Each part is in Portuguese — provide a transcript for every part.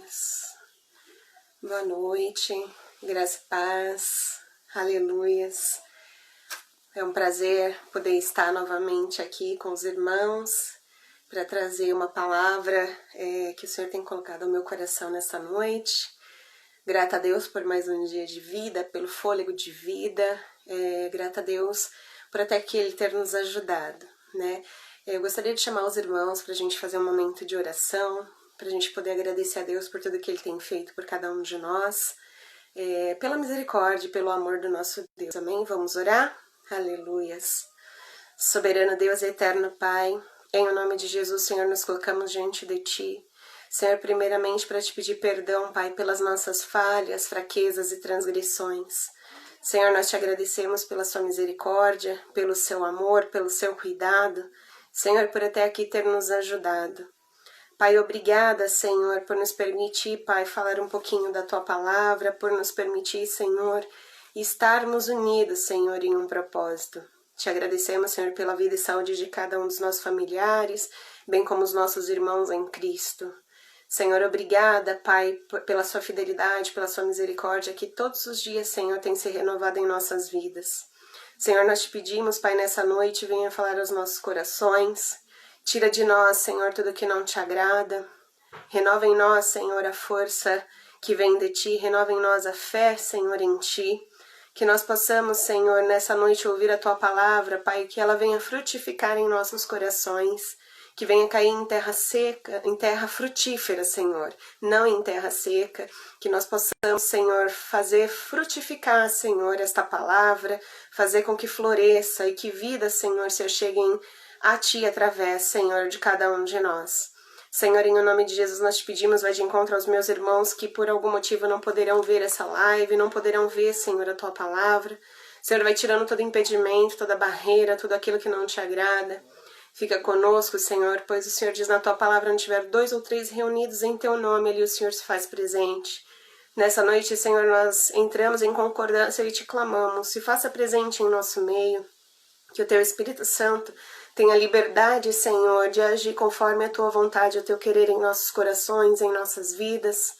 Aleluias. Boa noite, graça e paz, aleluias. É um prazer poder estar novamente aqui com os irmãos para trazer uma palavra que o Senhor tem colocado ao meu coração nesta noite. Grata a Deus por mais um dia de vida, pelo fôlego de vida, grata a Deus por até que Ele ter nos ajudado, né? Eu gostaria de chamar os irmãos para a gente fazer um momento de oração, para a gente poder agradecer a Deus por tudo que Ele tem feito por cada um de nós, pela misericórdia e pelo amor do nosso Deus. Amém? Vamos orar? Aleluias. Soberano Deus e eterno Pai, em o nome de Jesus, Senhor, nos colocamos diante de Ti. Senhor, primeiramente para Te pedir perdão, Pai, pelas nossas falhas, fraquezas e transgressões. Senhor, nós Te agradecemos pela Sua misericórdia, pelo Seu amor, pelo Seu cuidado. Senhor, por até aqui ter nos ajudado. Pai, obrigada, Senhor, por nos permitir, Pai, falar um pouquinho da Tua palavra, por nos permitir, Senhor, estarmos unidos, Senhor, em um propósito. Te agradecemos, Senhor, pela vida e saúde de cada um dos nossos familiares, bem como os nossos irmãos em Cristo. Senhor, obrigada, Pai, pela Sua fidelidade, pela Sua misericórdia, que todos os dias, Senhor, tem se renovado em nossas vidas. Senhor, nós Te pedimos, Pai, nessa noite, venha falar aos nossos corações. Tira de nós, Senhor, tudo que não Te agrada. Renova em nós, Senhor, a força que vem de Ti. Renova em nós a fé, Senhor, em Ti. Que nós possamos, Senhor, nessa noite ouvir a Tua palavra, Pai, que ela venha frutificar em nossos corações. Que venha cair em terra seca, em terra frutífera, Senhor, não em terra seca. Que nós possamos, Senhor, fazer frutificar, Senhor, esta palavra, fazer com que floresça e que vidas, Senhor, se cheguem a Ti através, Senhor, de cada um de nós. Senhor, em nome de Jesus, nós Te pedimos, vai de encontro aos meus irmãos que por algum motivo não poderão ver essa live, não poderão ver, Senhor, a Tua palavra. Senhor, vai tirando todo impedimento, toda barreira, tudo aquilo que não Te agrada. Fica conosco, Senhor, pois o Senhor diz na Tua palavra, onde tiver 2 ou 3 reunidos em Teu nome, ali o Senhor se faz presente. Nessa noite, Senhor, nós entramos em concordância e Te clamamos, se faça presente em nosso meio, que o Teu Espírito Santo tenha liberdade, Senhor, de agir conforme a Tua vontade, o Teu querer em nossos corações, em nossas vidas.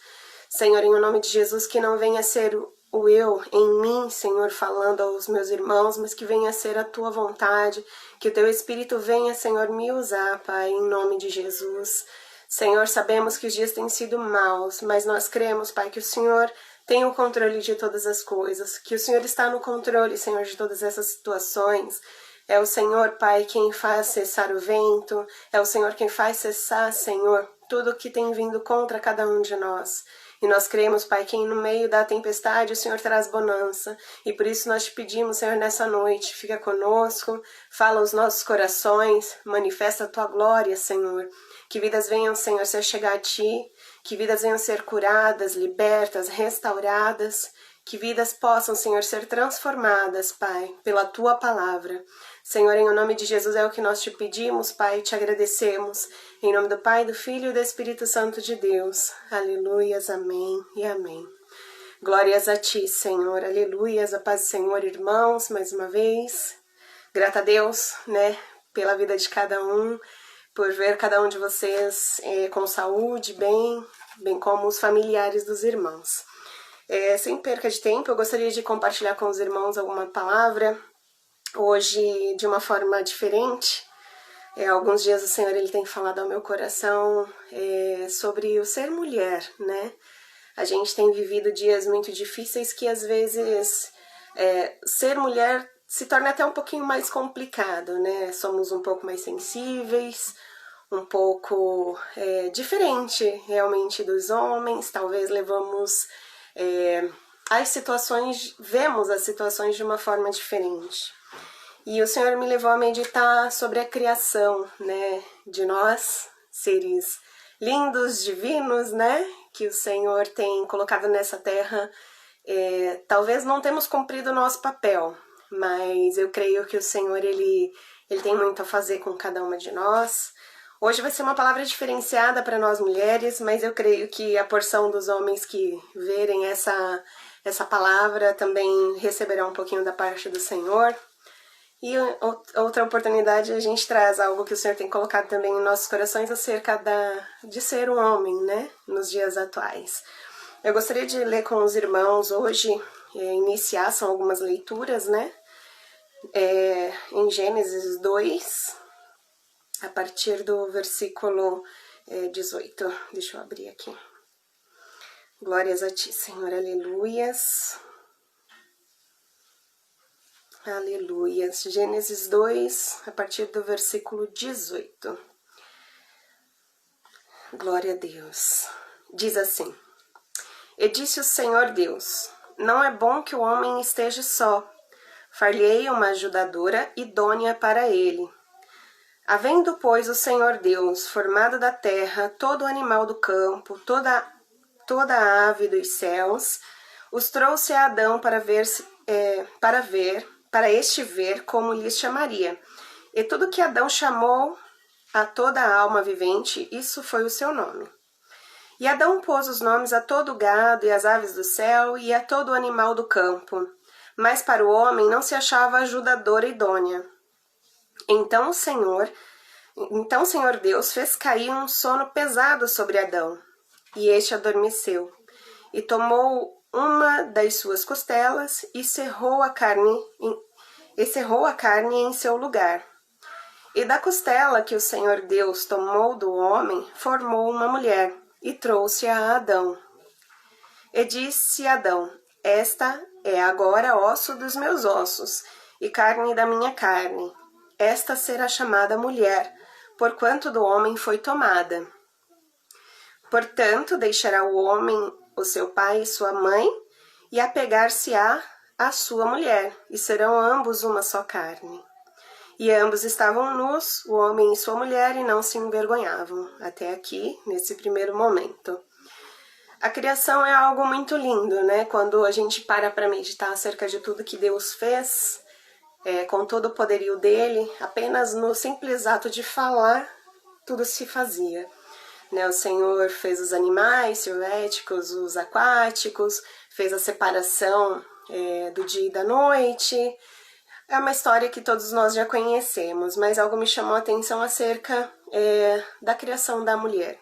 Senhor, em nome de Jesus, que não venha ser o eu em mim, Senhor, falando aos meus irmãos, mas que venha ser a Tua vontade, que o Teu Espírito venha, Senhor, me usar, Pai, em nome de Jesus. Senhor, sabemos que os dias têm sido maus, mas nós cremos, Pai, que o Senhor tem o controle de todas as coisas, que o Senhor está no controle, Senhor, de todas essas situações. É o Senhor, Pai, quem faz cessar o vento, é o Senhor quem faz cessar, Senhor, tudo que tem vindo contra cada um de nós. E nós cremos, Pai, que no meio da tempestade o Senhor traz bonança. E por isso nós Te pedimos, Senhor, nessa noite, fica conosco, fala aos nossos corações, manifesta a Tua glória, Senhor. Que vidas venham, Senhor, se chegar a Ti, que vidas venham ser curadas, libertas, restauradas, que vidas possam, Senhor, ser transformadas, Pai, pela Tua palavra. Senhor, em nome de Jesus é o que nós Te pedimos, Pai, e Te agradecemos. Em nome do Pai, do Filho e do Espírito Santo de Deus. Aleluias, amém e amém. Glórias a Ti, Senhor, aleluias, a paz do Senhor, irmãos, mais uma vez. Grata a Deus, né, pela vida de cada um, por ver cada um de vocês com saúde, bem como os familiares dos irmãos. Sem perca de tempo, eu gostaria de compartilhar com os irmãos alguma palavra, hoje de uma forma diferente. Alguns dias o Senhor ele tem falado ao meu coração sobre o ser mulher, né? A gente tem vivido dias muito difíceis que às vezes ser mulher se torna até um pouquinho mais complicado, né? Somos um pouco mais sensíveis, um pouco diferente realmente dos homens, talvez levamos vemos as situações de uma forma diferente. E o Senhor me levou a meditar sobre a criação, né, de nós, seres lindos, divinos, né, que o Senhor tem colocado nessa terra. Talvez não temos cumprido o nosso papel, mas eu creio que o Senhor, ele tem muito a fazer com cada uma de nós. Hoje vai ser uma palavra diferenciada para nós mulheres, mas eu creio que a porção dos homens que verem essa palavra também receberá um pouquinho da parte do Senhor. E outra oportunidade a gente traz algo que o Senhor tem colocado também em nossos corações acerca de ser um homem, né, nos dias atuais. Eu gostaria de ler com os irmãos hoje, iniciar, são algumas leituras, né, em Gênesis 2, a partir do versículo 18. Deixa eu abrir aqui. Glórias a ti, Senhor, aleluias. Aleluias. Gênesis 2, a partir do versículo 18. Glória a Deus. Diz assim: E disse o Senhor Deus: Não é bom que o homem esteja só. Far-lhe-ei uma ajudadora idônea para ele. Havendo, pois, o Senhor Deus formado da terra todo animal do campo, toda a ave dos céus, os trouxe a Adão para este ver como lhes chamaria. E tudo que Adão chamou a toda a alma vivente, isso foi o seu nome. E Adão pôs os nomes a todo o gado e às aves do céu e a todo o animal do campo. Mas para o homem não se achava ajudadora idônea. Então o Senhor Deus fez cair um sono pesado sobre Adão, e este adormeceu, e tomou uma das suas costelas e cerrou a carne em seu lugar. E da costela que o Senhor Deus tomou do homem, formou uma mulher, e trouxe-a a Adão. E disse Adão: Esta é agora osso dos meus ossos, e carne da minha carne. Esta será chamada mulher, porquanto do homem foi tomada. Portanto, deixará o homem o seu pai e sua mãe, e apegar-se-á à sua mulher, e serão ambos uma só carne. E ambos estavam nus, o homem e sua mulher, e não se envergonhavam. Até aqui, nesse primeiro momento. A criação é algo muito lindo, né? Quando a gente para meditar acerca de tudo que Deus fez, com todo o poderio dele, apenas no simples ato de falar, tudo se fazia. Né? O Senhor fez os animais silvéticos, os aquáticos, fez a separação do dia e da noite. É uma história que todos nós já conhecemos, mas algo me chamou a atenção acerca da criação da mulher.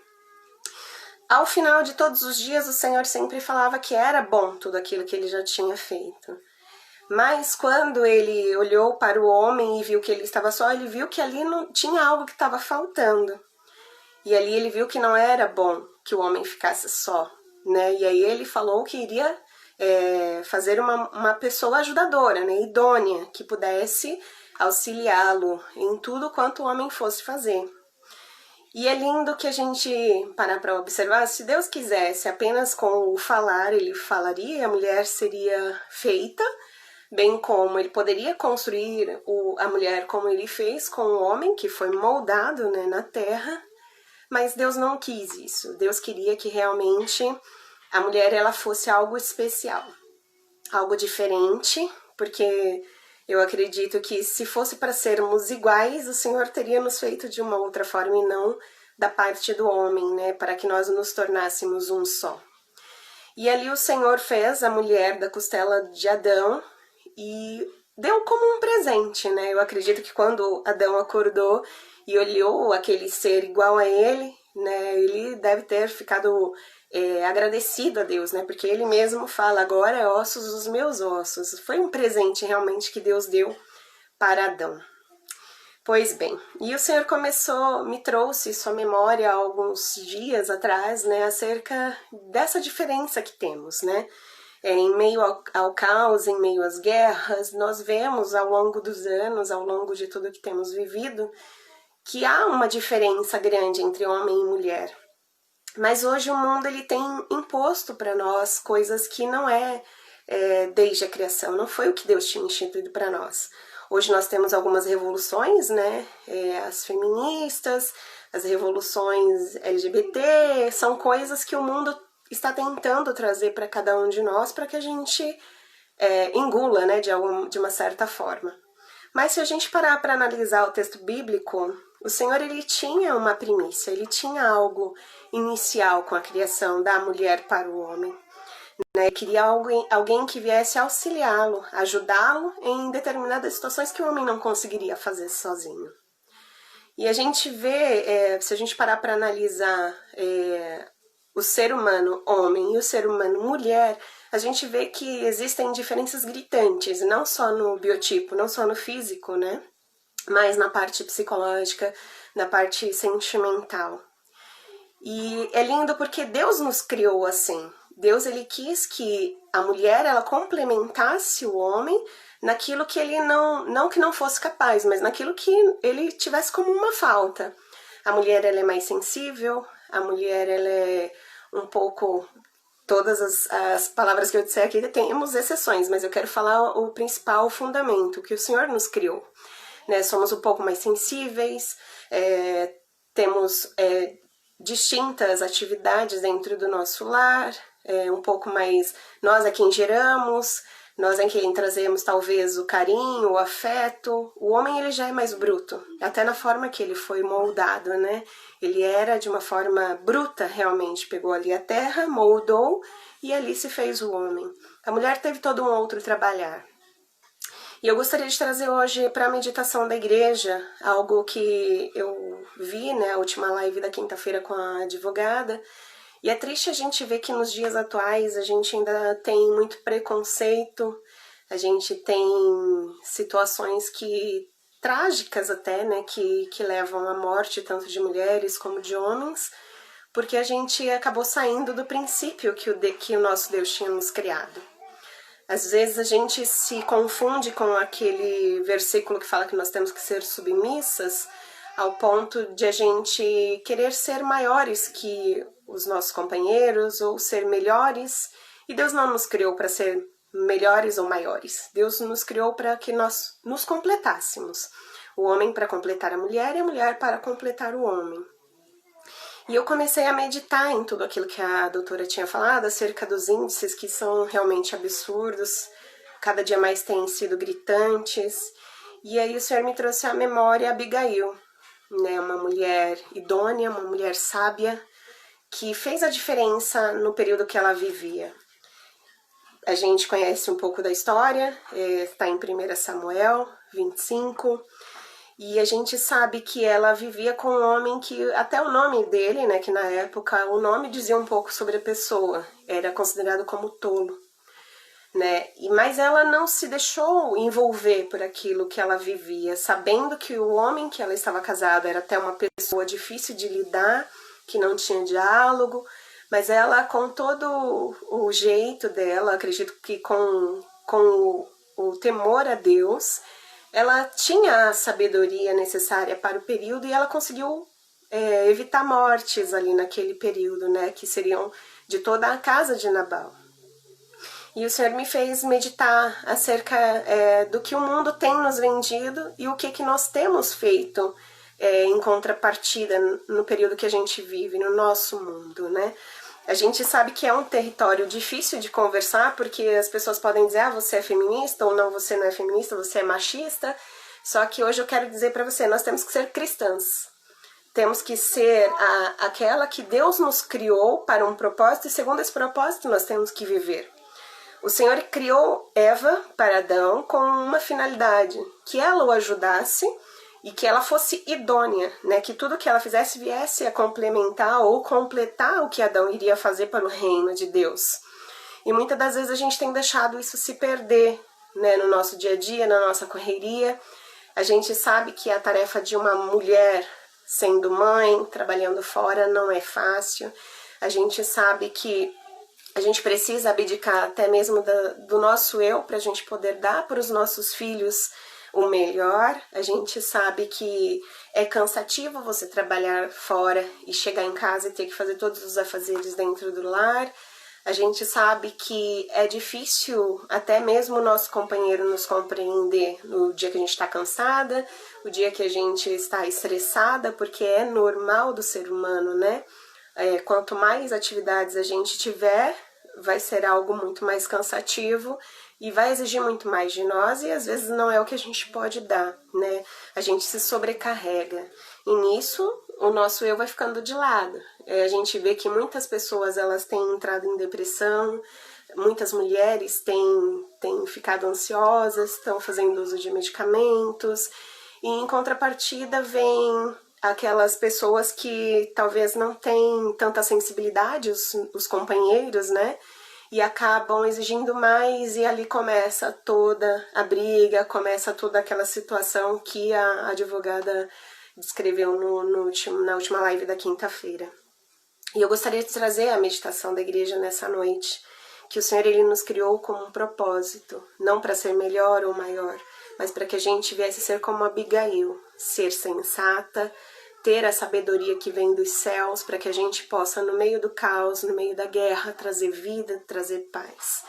Ao final de todos os dias, o Senhor sempre falava que era bom tudo aquilo que ele já tinha feito. Mas quando ele olhou para o homem e viu que ele estava só, ele viu que ali não tinha algo que estava faltando. E ali ele viu que não era bom que o homem ficasse só, né? E aí ele falou que iria fazer uma pessoa ajudadora, né? Idônea, que pudesse auxiliá-lo em tudo quanto o homem fosse fazer. E é lindo que a gente parar para observar, se Deus quisesse apenas com o falar, ele falaria, a mulher seria feita, bem como ele poderia construir a mulher como ele fez com o homem, que foi moldado, né, na terra, mas Deus não quis isso. Deus queria que realmente a mulher ela fosse algo especial, algo diferente, porque eu acredito que se fosse para sermos iguais, o Senhor teria nos feito de uma outra forma e não da parte do homem, né, para que nós nos tornássemos um só. E ali o Senhor fez a mulher da costela de Adão e deu como um presente, né? Eu acredito que quando Adão acordou e olhou aquele ser igual a ele, né, ele deve ter ficado agradecido a Deus, né? Porque ele mesmo fala, agora é ossos dos meus ossos. Foi um presente realmente que Deus deu para Adão. Pois bem, e o Senhor me trouxe sua memória há alguns dias atrás, né, acerca dessa diferença que temos, né? Em meio ao caos, em meio às guerras, nós vemos ao longo dos anos, ao longo de tudo que temos vivido, que há uma diferença grande entre homem e mulher. Mas hoje o mundo ele tem imposto para nós coisas que não desde a criação, não foi o que Deus tinha instituído para nós. Hoje nós temos algumas revoluções, né? As feministas, as revoluções LGBT, são coisas que o mundo está tentando trazer para cada um de nós para que a gente engula, né, de uma certa forma. Mas se a gente parar para analisar o texto bíblico, o Senhor ele tinha uma primícia, ele tinha algo inicial com a criação da mulher para o homem. né? Queria alguém que viesse auxiliá-lo, ajudá-lo em determinadas situações que o homem não conseguiria fazer sozinho. E a gente vê, se a gente parar para analisar o ser humano homem e o ser humano mulher, a gente vê que existem diferenças gritantes, não só no biotipo, não só no físico, né? Mas na parte psicológica, na parte sentimental. E é lindo porque Deus nos criou assim. Deus, ele quis que a mulher, ela complementasse o homem naquilo que ele não que não fosse capaz, mas naquilo que ele tivesse como uma falta. A mulher, ela é mais sensível, a mulher, ela é um pouco... Todas as palavras que eu disser aqui temos exceções, mas eu quero falar o principal fundamento, que o Senhor nos criou. Né? Somos um pouco mais sensíveis, temos distintas atividades dentro do nosso lar, um pouco mais... Nós é quem geramos, nós é quem trazemos talvez o carinho, o afeto. O homem, ele já é mais bruto, até na forma que ele foi moldado, né? Ele era de uma forma bruta, realmente. Pegou ali a terra, moldou e ali se fez o homem. A mulher teve todo um outro trabalhar. E eu gostaria de trazer hoje para a meditação da igreja algo que eu vi, né, a última live da quinta-feira com a advogada. E é triste a gente ver que nos dias atuais a gente ainda tem muito preconceito, a gente tem situações trágicas até, né, que levam à morte tanto de mulheres como de homens, porque a gente acabou saindo do princípio que o nosso Deus tinha nos criado. Às vezes a gente se confunde com aquele versículo que fala que nós temos que ser submissas, ao ponto de a gente querer ser maiores que os nossos companheiros ou ser melhores. E Deus não nos criou para ser melhores ou maiores. Deus nos criou para que nós nos completássemos. O homem para completar a mulher e a mulher para completar o homem. E eu comecei a meditar em tudo aquilo que a doutora tinha falado acerca dos índices que são realmente absurdos, cada dia mais têm sido gritantes. E aí o Senhor me trouxe à memória Abigail, né, uma mulher idônea, uma mulher sábia, que fez a diferença no período que ela vivia. A gente conhece um pouco da história, está em 1 Samuel 25, e a gente sabe que ela vivia com um homem que, até o nome dele, né, que na época o nome dizia um pouco sobre a pessoa, era considerado como tolo, né? Mas ela não se deixou envolver por aquilo que ela vivia, sabendo que o homem que ela estava casada era até uma pessoa difícil de lidar, que não tinha diálogo, mas ela, com todo o jeito dela, acredito que com o temor a Deus, ela tinha a sabedoria necessária para o período e ela conseguiu evitar mortes ali naquele período, né, que seriam de toda a casa de Nabal. E o Senhor me fez meditar acerca do que o mundo tem nos vendido e o que nós temos feito em contrapartida no período que a gente vive, no nosso mundo, né? A gente sabe que é um território difícil de conversar, porque as pessoas podem dizer, você é feminista, ou não, você não é feminista, você é machista. Só que hoje eu quero dizer para você, nós temos que ser cristãs. Temos que ser aquela que Deus nos criou para um propósito, e segundo esse propósito nós temos que viver. O Senhor criou Eva para Adão com uma finalidade, que ela o ajudasse e que ela fosse idônea, né? Que tudo que ela fizesse viesse a complementar ou completar o que Adão iria fazer para o reino de Deus. E muitas das vezes a gente tem deixado isso se perder, né? No nosso dia a dia, na nossa correria. A gente sabe que a tarefa de uma mulher sendo mãe, trabalhando fora, não é fácil. A gente sabe que a gente precisa abdicar até mesmo do nosso eu para a gente poder dar para os nossos filhos o melhor. A gente sabe que é cansativo você trabalhar fora e chegar em casa e ter que fazer todos os afazeres dentro do lar. A gente sabe que é difícil até mesmo o nosso companheiro nos compreender no dia que a gente está cansada, o dia que a gente está estressada, porque é normal do ser humano, né? Quanto mais atividades a gente tiver, vai ser algo muito mais cansativo e vai exigir muito mais de nós e às vezes não é o que a gente pode dar, né? A gente se sobrecarrega e nisso o nosso eu vai ficando de lado. A gente vê que muitas pessoas elas têm entrado em depressão, muitas mulheres têm ficado ansiosas, estão fazendo uso de medicamentos, e em contrapartida vem aquelas pessoas que talvez não têm tanta sensibilidade, os companheiros, né? E acabam exigindo mais, e ali começa toda a briga, começa toda aquela situação que a advogada descreveu na última live da quinta-feira. E eu gostaria de trazer a meditação da igreja nessa noite, que o Senhor ele nos criou com um propósito, não para ser melhor ou maior, mas para que a gente viesse a ser como Abigail, ser sensata, ter a sabedoria que vem dos céus, para que a gente possa, no meio do caos, no meio da guerra, trazer vida, trazer paz.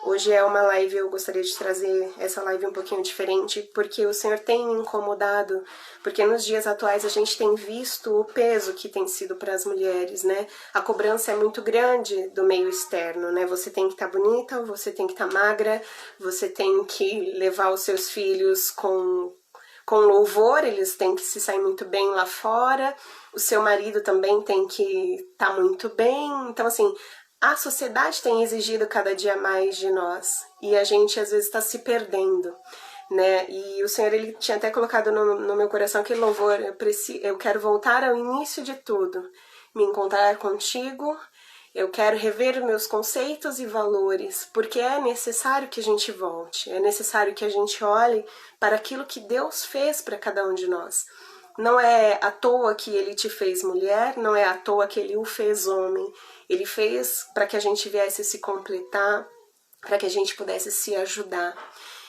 Hoje é uma live, eu gostaria de trazer essa live um pouquinho diferente, porque o Senhor tem me incomodado, porque nos dias atuais a gente tem visto o peso que tem sido para as mulheres, né? A cobrança é muito grande do meio externo, né? Você tem que estar bonita, você tem que estar magra, você tem que levar os seus filhos com louvor, eles têm que se sair muito bem lá fora, o seu marido também tem que estar muito bem, então assim, a sociedade tem exigido cada dia mais de nós, e a gente às vezes está se perdendo, né? E o Senhor ele tinha até colocado no meu coração aquele louvor, eu quero voltar ao início de tudo, me encontrar contigo, eu quero rever meus conceitos e valores, porque é necessário que a gente volte, é necessário que a gente olhe para aquilo que Deus fez para cada um de nós. Não é à toa que ele te fez mulher, não é à toa que ele o fez homem. Ele fez para que a gente viesse se completar, para que a gente pudesse se ajudar.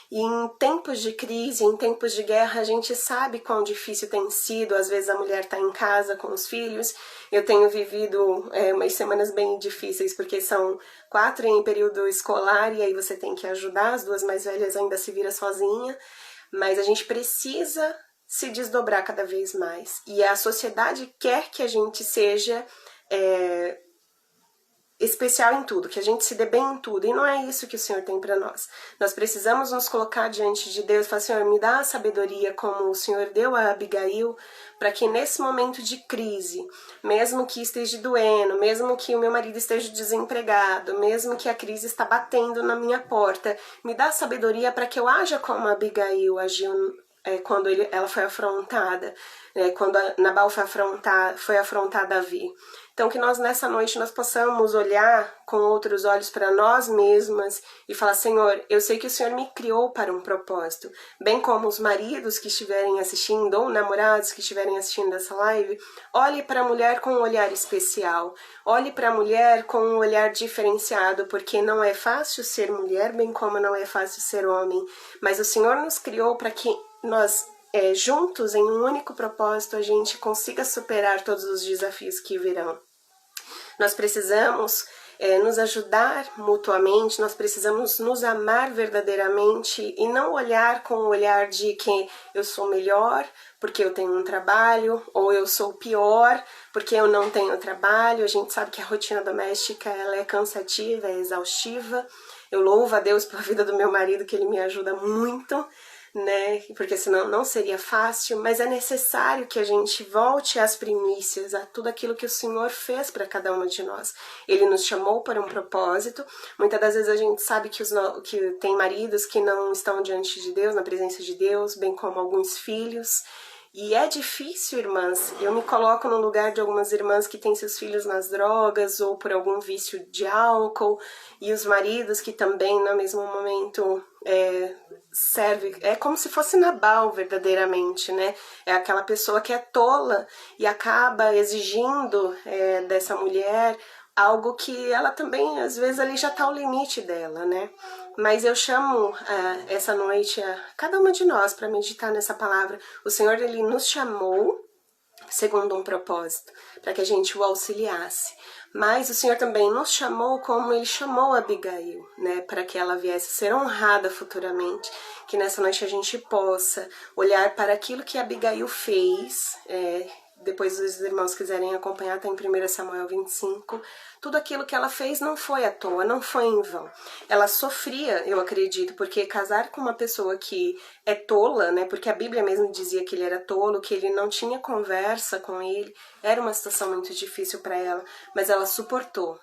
E em tempos de crise, em tempos de guerra, a gente sabe quão difícil tem sido. Às vezes a mulher está em casa com os filhos. Eu tenho vivido umas semanas bem difíceis, porque são 4 em período escolar, e aí você tem que ajudar. As 2 mais velhas ainda se viram sozinha. Mas a gente precisa se desdobrar cada vez mais. E a sociedade quer que a gente seja especial em tudo, que a gente se dê bem em tudo, e não é isso que o Senhor tem para nós. Nós precisamos nos colocar diante de Deus e falar, Senhor, me dá a sabedoria como o Senhor deu a Abigail, para que nesse momento de crise, mesmo que esteja doendo, mesmo que o meu marido esteja desempregado, mesmo que a crise está batendo na minha porta, me dá a sabedoria para que eu haja como a Abigail agiu quando ela foi afrontada, quando Nabal foi afrontar Davi. Então que nós nessa noite nós possamos olhar com outros olhos para nós mesmas e falar, Senhor, eu sei que o Senhor me criou para um propósito, bem como os maridos que estiverem assistindo ou namorados que estiverem assistindo essa live, olhe para a mulher com um olhar especial, olhe para a mulher com um olhar diferenciado, porque não é fácil ser mulher, bem como não é fácil ser homem, mas o Senhor nos criou para que nós juntos, em um único propósito, a gente consiga superar todos os desafios que virão. Nós precisamos nos ajudar mutuamente, nós precisamos nos amar verdadeiramente e não olhar com o olhar de que eu sou melhor porque eu tenho um trabalho, ou eu sou pior porque eu não tenho trabalho. A gente sabe que a rotina doméstica ela é cansativa, é exaustiva. Eu louvo a Deus pela vida do meu marido, que ele me ajuda muito, né? Porque senão não seria fácil, mas é necessário que a gente volte às primícias, a tudo aquilo que o Senhor fez para cada uma de nós. Ele nos chamou para um propósito. Muitas das vezes a gente sabe que tem maridos que não estão diante de Deus, na presença de Deus, bem como alguns filhos. E é difícil, irmãs, eu me coloco no lugar de algumas irmãs que têm seus filhos nas drogas ou por algum vício de álcool, e os maridos que também no mesmo momento serve, é como se fosse Nabal verdadeiramente, né? É aquela pessoa que é tola e acaba exigindo dessa mulher algo que ela também, às vezes, ali já está ao limite dela, né? Mas eu chamo essa noite cada uma de nós para meditar nessa palavra. O Senhor, Ele nos chamou segundo um propósito, para que a gente o auxiliasse. Mas o Senhor também nos chamou como Ele chamou Abigail, né? Para que ela viesse a ser honrada futuramente. Que nessa noite a gente possa olhar para aquilo que Abigail fez, depois os irmãos quiserem acompanhar, está em 1 Samuel 25, tudo aquilo que ela fez não foi à toa, não foi em vão. Ela sofria, eu acredito, porque casar com uma pessoa que é tola, né, porque a Bíblia mesmo dizia que ele era tolo, que ele não tinha conversa com ele, era uma situação muito difícil para ela, mas ela suportou.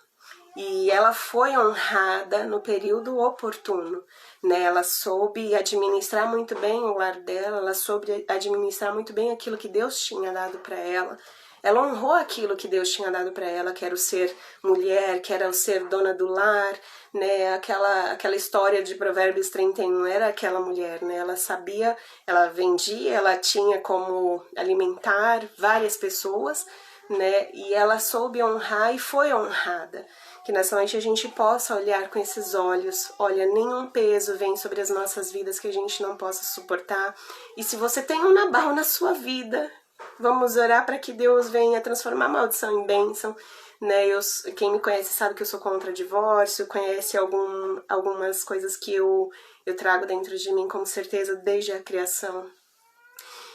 e ela foi honrada no período oportuno, né? Ela soube administrar muito bem o lar dela, ela soube administrar muito bem aquilo que Deus tinha dado para ela. Ela honrou aquilo que Deus tinha dado para ela, que era o ser mulher, que era o ser dona do lar, né? Aquela história de Provérbios 31 era aquela mulher, né? Ela sabia, ela vendia, ela tinha como alimentar várias pessoas, né? E ela soube honrar e foi honrada. Que nessa noite a gente possa olhar com esses olhos. Olha, nenhum peso vem sobre as nossas vidas que a gente não possa suportar. E se você tem um Nabal na sua vida, vamos orar para que Deus venha transformar a maldição em bênção. Né? Quem me conhece sabe que eu sou contra divórcio, conhece algumas coisas que eu trago dentro de mim com certeza desde a criação.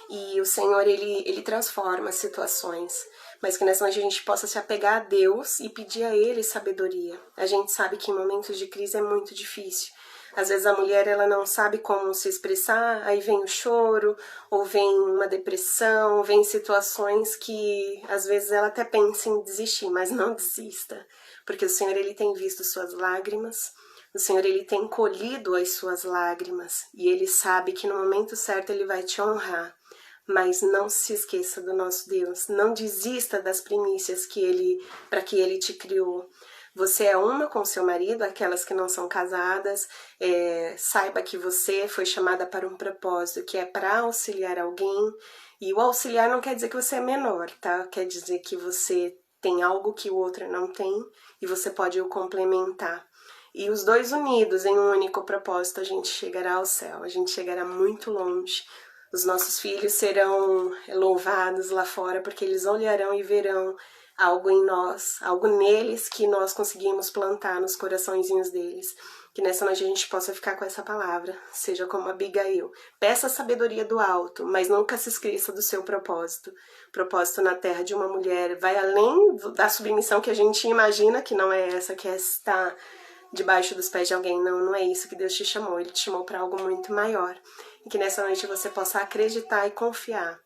E o Senhor, ele transforma as situações, mas que nessa noite a gente possa se apegar a Deus e pedir a Ele sabedoria. A gente sabe que em momentos de crise é muito difícil. Às vezes a mulher ela não sabe como se expressar, aí vem o choro, ou vem uma depressão, vem situações que às vezes ela até pensa em desistir, mas não desista, porque o Senhor ele tem visto suas lágrimas, o Senhor ele tem colhido as suas lágrimas e Ele sabe que no momento certo Ele vai te honrar. Mas não se esqueça do nosso Deus, não desista das primícias para que Ele te criou. Você é uma com seu marido, aquelas que não são casadas, saiba que você foi chamada para um propósito, que é para auxiliar alguém, e o auxiliar não quer dizer que você é menor, tá? Quer dizer que você tem algo que o outro não tem, e você pode o complementar. E os dois unidos em um único propósito, a gente chegará ao céu, a gente chegará muito longe. Os nossos filhos serão louvados lá fora, porque eles olharão e verão algo em nós, algo neles que nós conseguimos plantar nos coraçõezinhos deles. Que nessa noite a gente possa ficar com essa palavra, seja como Abigail. Peça a sabedoria do alto, mas nunca se esqueça do seu propósito. O propósito na terra de uma mulher vai além da submissão que a gente imagina, que não é essa, que é estar debaixo dos pés de alguém. Não, não é isso que Deus te chamou. Ele te chamou para algo muito maior. E que nessa noite você possa acreditar e confiar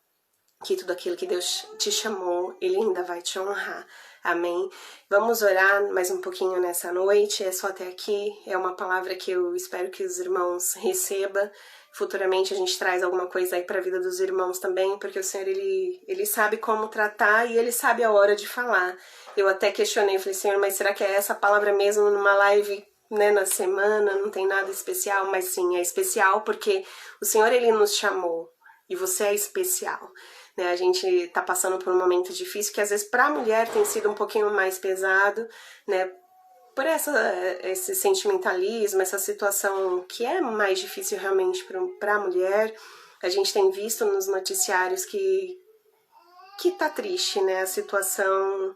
que tudo aquilo que Deus te chamou, Ele ainda vai te honrar. Amém? Vamos orar mais um pouquinho nessa noite. É só até aqui. É uma palavra que eu espero que os irmãos recebam. Futuramente a gente traz alguma coisa aí para a vida dos irmãos também, porque o Senhor, ele sabe como tratar e Ele sabe a hora de falar. Eu até questionei, falei, Senhor, mas será que é essa palavra mesmo numa live, né, na semana? Não tem nada especial? Mas sim, é especial porque o Senhor, Ele nos chamou e você é especial. Né? A gente tá passando por um momento difícil que às vezes para a mulher tem sido um pouquinho mais pesado, né? Por esse sentimentalismo, essa situação que é mais difícil realmente para a mulher. A gente tem visto nos noticiários que tá triste, né? A situação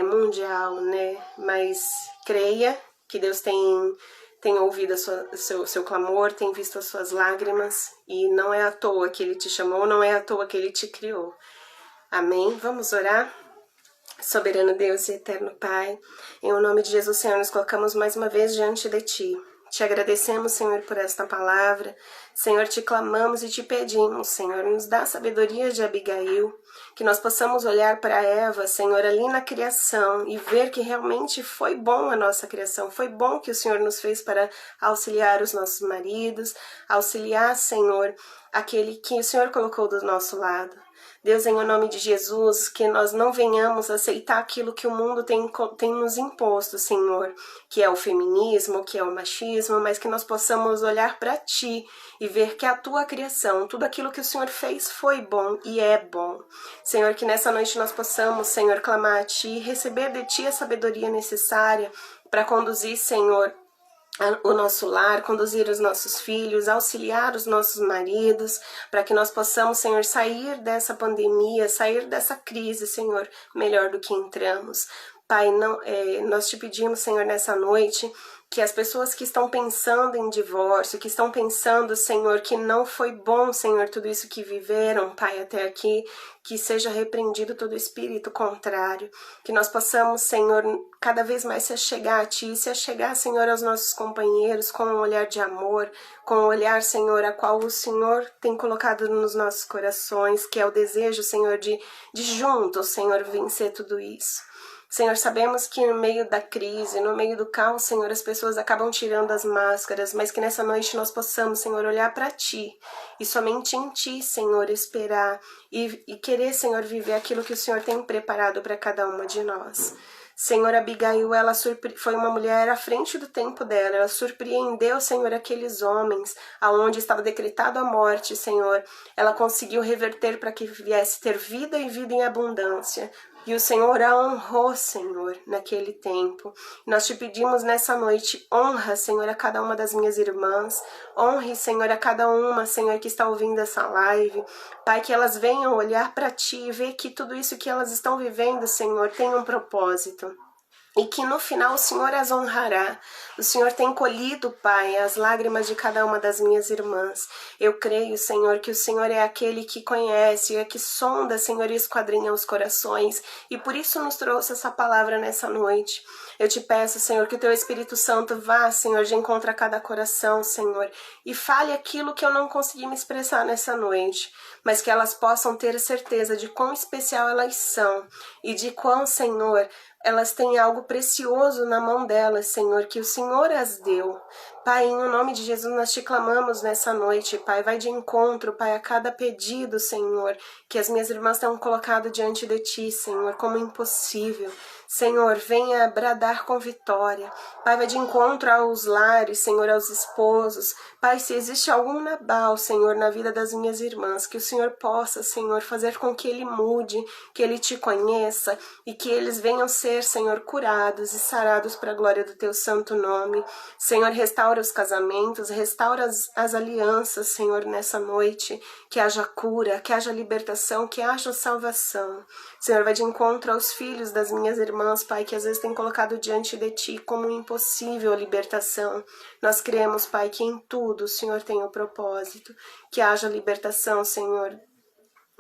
mundial, né? Mas creia que Deus tem ouvido seu clamor, tem visto as suas lágrimas, e não é à toa que Ele te chamou, não é à toa que Ele te criou. Amém? Vamos orar? Soberano Deus e eterno Pai, em o nome de Jesus, Senhor, nos colocamos mais uma vez diante de Ti. Te agradecemos, Senhor, por esta palavra. Senhor, te clamamos e te pedimos, Senhor, nos dá a sabedoria de Abigail, que nós possamos olhar para Eva, Senhor, ali na criação e ver que realmente foi bom a nossa criação, foi bom que o Senhor nos fez para auxiliar os nossos maridos, auxiliar, Senhor, aquele que o Senhor colocou do nosso lado. Deus, em nome de Jesus, que nós não venhamos aceitar aquilo que o mundo tem nos imposto, Senhor, que é o feminismo, que é o machismo, mas que nós possamos olhar para Ti e ver que a Tua criação, tudo aquilo que o Senhor fez foi bom e é bom. Senhor, que nessa noite nós possamos, Senhor, clamar a Ti, receber de Ti a sabedoria necessária para conduzir, Senhor, o nosso lar, conduzir os nossos filhos, auxiliar os nossos maridos, para que nós possamos, Senhor, sair dessa pandemia, sair dessa crise, Senhor, melhor do que entramos. Pai, nós te pedimos, Senhor, nessa noite, que as pessoas que estão pensando em divórcio, que estão pensando, Senhor, que não foi bom, Senhor, tudo isso que viveram, Pai, até aqui, que seja repreendido todo espírito contrário, que nós possamos, Senhor, cada vez mais se achegar a Ti, se achegar, Senhor, aos nossos companheiros com um olhar de amor, com um olhar, Senhor, a qual o Senhor tem colocado nos nossos corações, que é o desejo, Senhor, de juntos, Senhor, vencer tudo isso. Senhor, sabemos que no meio da crise, no meio do caos, Senhor, as pessoas acabam tirando as máscaras, mas que nessa noite nós possamos, Senhor, olhar para Ti e somente em Ti, Senhor, esperar e querer, Senhor, viver aquilo que o Senhor tem preparado para cada uma de nós. Senhor, Abigail, ela foi uma mulher à frente do tempo dela, ela surpreendeu, Senhor, aqueles homens, aonde estava decretado a morte, Senhor, ela conseguiu reverter para que viesse ter vida e vida em abundância. E o Senhor a honrou, Senhor, naquele tempo. Nós te pedimos nessa noite, honra, Senhor, a cada uma das minhas irmãs, honre, Senhor, a cada uma, Senhor, que está ouvindo essa live. Pai, que elas venham olhar para Ti e ver que tudo isso que elas estão vivendo, Senhor, tem um propósito. E que no final o Senhor as honrará. O Senhor tem colhido, Pai, as lágrimas de cada uma das minhas irmãs. Eu creio, Senhor, que o Senhor é aquele que conhece, é que sonda, Senhor, e esquadrinha os corações. E por isso nos trouxe essa palavra nessa noite. Eu te peço, Senhor, que o Teu Espírito Santo vá, Senhor, de encontro a cada coração, Senhor, e fale aquilo que eu não consegui me expressar nessa noite, mas que elas possam ter certeza de quão especial elas são e de quão, Senhor, elas têm algo precioso na mão delas, Senhor, que o Senhor as deu. Pai, em nome de Jesus, nós te clamamos nessa noite, Pai. Vai de encontro, Pai, a cada pedido, Senhor, que as minhas irmãs tenham colocado diante de Ti, Senhor, como impossível. Senhor, venha bradar com vitória. Pai, vai de encontro aos lares, Senhor, aos esposos. Pai, se existe algum Nabal, Senhor, na vida das minhas irmãs, que o Senhor possa, Senhor, fazer com que ele mude, que ele Te conheça e que eles venham ser, Senhor, curados e sarados para a glória do Teu santo nome. Senhor, restaura os casamentos, restaura as alianças, Senhor, nessa noite. Que haja cura, que haja libertação, que haja salvação. Senhor, vai de encontro aos filhos das minhas irmãs, Pai, que às vezes têm colocado diante de Ti como impossível a libertação. Nós cremos, Pai, que em tudo o Senhor tem o propósito. Que haja libertação, Senhor,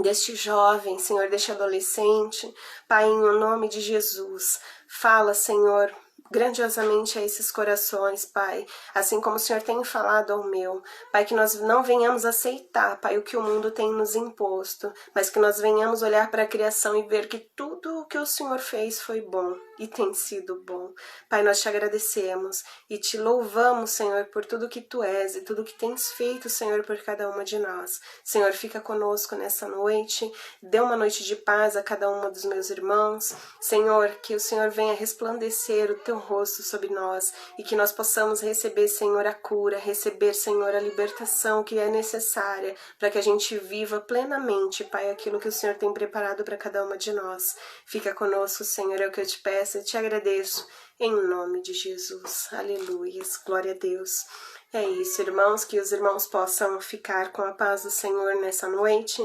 deste jovem, Senhor, deste adolescente. Pai, em nome de Jesus, fala, Senhor, grandiosamente a esses corações, Pai, assim como o Senhor tem falado ao meu, Pai, que nós não venhamos aceitar, Pai, o que o mundo tem nos imposto, mas que nós venhamos olhar para a criação e ver que tudo o que o Senhor fez foi bom e tem sido bom. Pai, nós te agradecemos e te louvamos, Senhor, por tudo que Tu és e tudo que tens feito, Senhor, por cada uma de nós. Senhor, fica conosco nessa noite, dê uma noite de paz a cada uma dos meus irmãos. Senhor, que o Senhor venha resplandecer o Teu rosto sobre nós e que nós possamos receber, Senhor, a cura, receber, Senhor, a libertação que é necessária para que a gente viva plenamente, Pai, aquilo que o Senhor tem preparado para cada uma de nós. Fica conosco, Senhor, é o que eu te peço e te agradeço em nome de Jesus. Aleluia, glória a Deus. É isso, irmãos, que os irmãos possam ficar com a paz do Senhor nessa noite.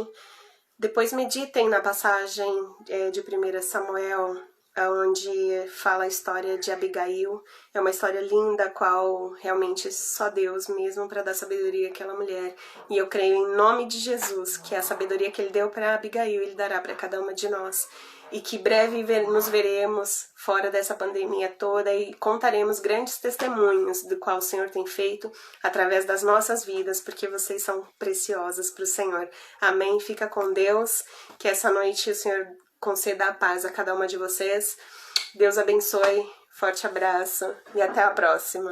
Depois meditem na passagem de 1 Samuel, onde fala a história de Abigail. É uma história linda, a qual realmente só Deus mesmo para dar sabedoria àquela mulher. E eu creio em nome de Jesus que a sabedoria que Ele deu para Abigail, Ele dará para cada uma de nós. E que breve nos veremos fora dessa pandemia toda e contaremos grandes testemunhos do qual o Senhor tem feito através das nossas vidas, porque vocês são preciosas para o Senhor. Amém? Fica com Deus, que essa noite o Senhor conceda a paz a cada uma de vocês. Deus abençoe, forte abraço e até a próxima.